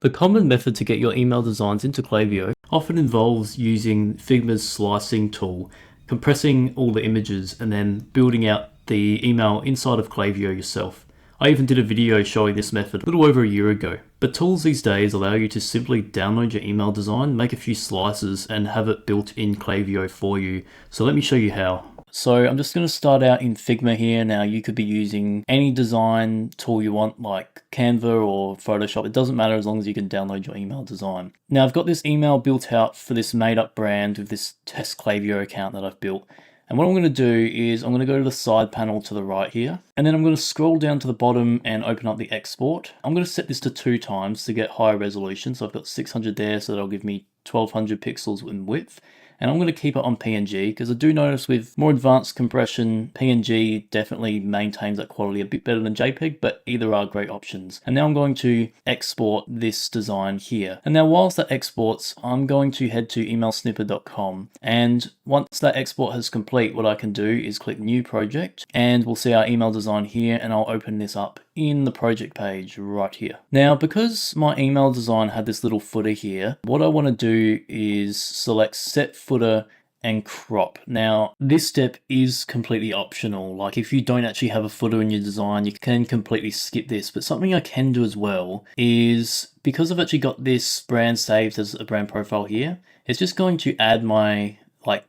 The common method to get your email designs into Klaviyo often involves using Figma's slicing tool, compressing all the images and then building out the email inside of Klaviyo yourself. I even did a video showing this method a little over a year ago. But tools these days allow you to simply download your email design, make a few slices and have it built in Klaviyo for you. So let me show you how. So I'm just going to start out in Figma here. Now you could be using any design tool you want, like Canva or Photoshop. It doesn't matter as long as you can download your email design. Now I've got this email built out for this made up brand with this test Klaviyo account that I've built. And what I'm going to do is I'm going to go to the side panel to the right here. And then I'm going to scroll down to the bottom and open up the export. I'm going to set this to 2 times to get higher resolution. So I've got 600 there, so that'll give me 1200 pixels in width. And I'm going to keep it on PNG because I do notice with more advanced compression, PNG definitely maintains that quality a bit better than JPEG, but either are great options. And now I'm going to export this design here. And now whilst that exports, I'm going to head to emailsnipper.com. And once that export has complete, what I can do is click New Project, and we'll see our email design here, and I'll open this up in the project page right here. Now, because my email design had this little footer here, what I want to do is select Set Footer and Crop. Now, this step is completely optional. Like if you don't actually have a footer in your design, you can completely skip this. But something I can do as well is, because I've actually got this brand saved as a brand profile here, it's just going to add my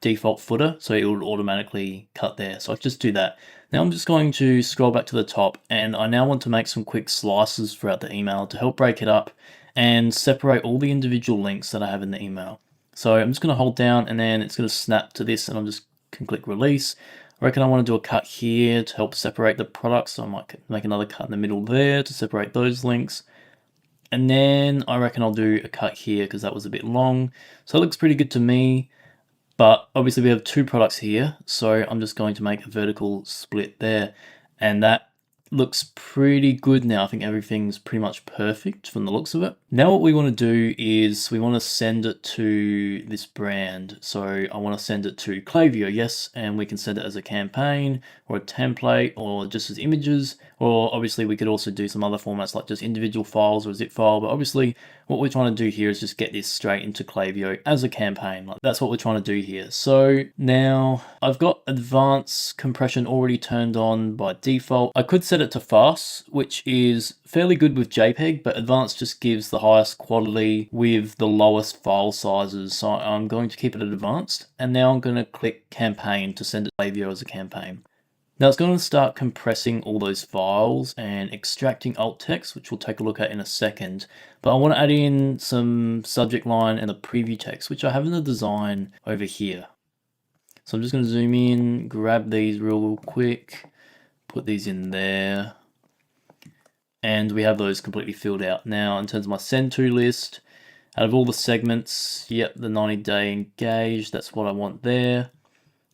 default footer, so it will automatically cut there. So I just do that. Now I'm just going to scroll back to the top, and I now want to make some quick slices throughout the email to help break it up and separate all the individual links that I have in the email. So I'm just going to hold down, and then it's going to snap to this, and I'm just can click release. I reckon I want to do a cut here to help separate the products, so I might make another cut in the middle there to separate those links. And then I reckon I'll do a cut here because that was a bit long. So it looks pretty good to me. But obviously we have 2 products here, so I'm just going to make a vertical split there. And that looks pretty good now. I think everything's pretty much perfect from the looks of it. Now what we want to do is we want to send it to this brand. So I want to send it to Klaviyo, yes, and we can send it as a campaign or a template or just as images, or obviously we could also do some other formats like just individual files or a zip file. But obviously what we're trying to do here is just get this straight into Klaviyo as a campaign. Like that's what we're trying to do here. So now I've got advanced compression already turned on by default. I could set it to fast, which is fairly good with JPEG, but advanced just gives the highest quality with the lowest file sizes. So I'm going to keep it at advanced. And now I'm going to click campaign to send it to Klaviyo as a campaign. Now it's going to start compressing all those files and extracting alt text, which we'll take a look at in a second. But I want to add in some subject line and the preview text, which I have in the design over here. So I'm just going to zoom in, grab these real quick, put these in there. And we have those completely filled out. Now in terms of my send to list, out of all the segments, yep, the 90-day engaged, that's what I want there.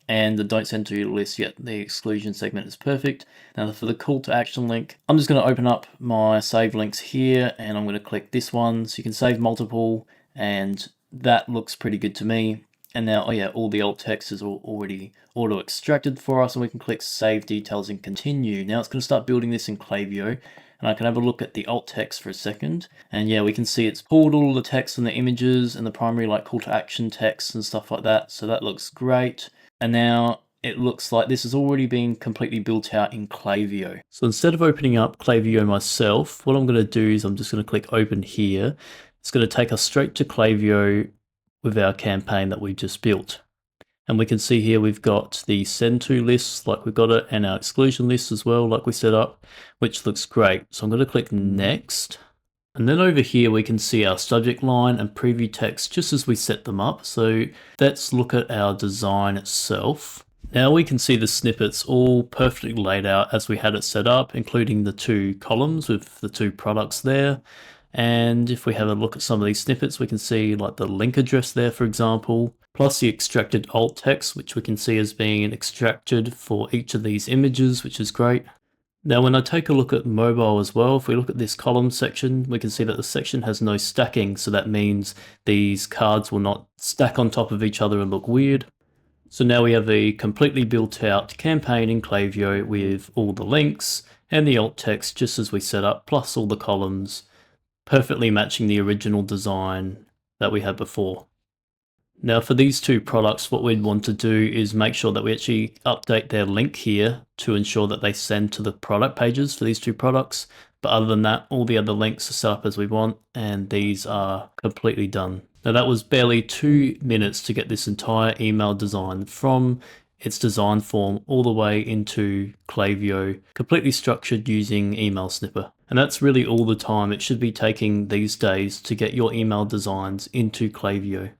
And the don't send to list yet, the exclusion segment is perfect. Now for the call to action link, I'm just going to open up my save links here, and I'm going to click this one. So you can save multiple, and that looks pretty good to me. And now, oh yeah, all the alt text is already auto extracted for us, and we can click save details and continue. Now it's going to start building this in Klaviyo. And I can have a look at the alt text for a second. And yeah, we can see it's pulled all the text and the images and the primary call to action text and stuff like that. So that looks great. And now it looks like this has already been completely built out in Klaviyo. So instead of opening up Klaviyo myself, what I'm going to do is I'm just going to click open here. It's going to take us straight to Klaviyo with our campaign that we just built. And we can see here we've got the send to lists like we've got it, and our exclusion list as well like we set up, which looks great. So I'm going to click next. And then over here we can see our subject line and preview text just as we set them up. So let's look at our design itself. Now we can see the snippets all perfectly laid out as we had it set up, including the 2 columns with the 2 products there. And if we have a look at some of these snippets, we can see like the link address there, for example, plus the extracted alt text, which we can see as being extracted for each of these images, which is great. Now, when I take a look at mobile as well, if we look at this column section, we can see that the section has no stacking. So that means these cards will not stack on top of each other and look weird. So now we have a completely built out campaign in Klaviyo with all the links and the alt text just as we set up, plus all the columns. perfectly matching the original design that we had before. Now for these two products, what we'd want to do is make sure that we actually update their link here to ensure that they send to the product pages for these two products. But other than that, all the other links are set up as we want, and these are completely done. Now that was barely 2 minutes to get this entire email design from its design form all the way into Klaviyo, completely structured using Email Snipper. And that's really all the time it should be taking these days to get your email designs into Klaviyo.